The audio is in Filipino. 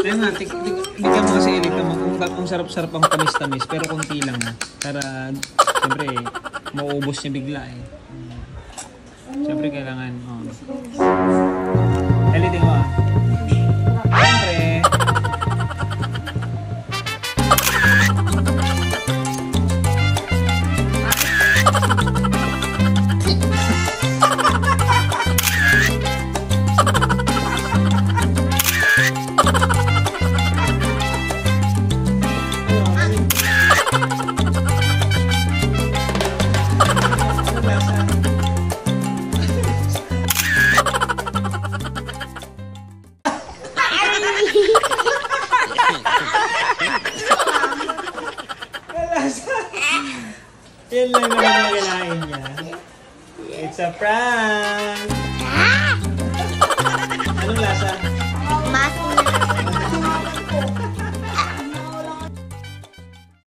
Ayun nga, bigyan mo kasi ilik naman kung sarap-sarap ang tamis-tamis, pero konti lang. Para, siyempre, mauubos niya bigla eh. Siyempre, kailangan, Eliting mo ah. Siyempre. Yan lang naman ang kailangan niya. It's a prank!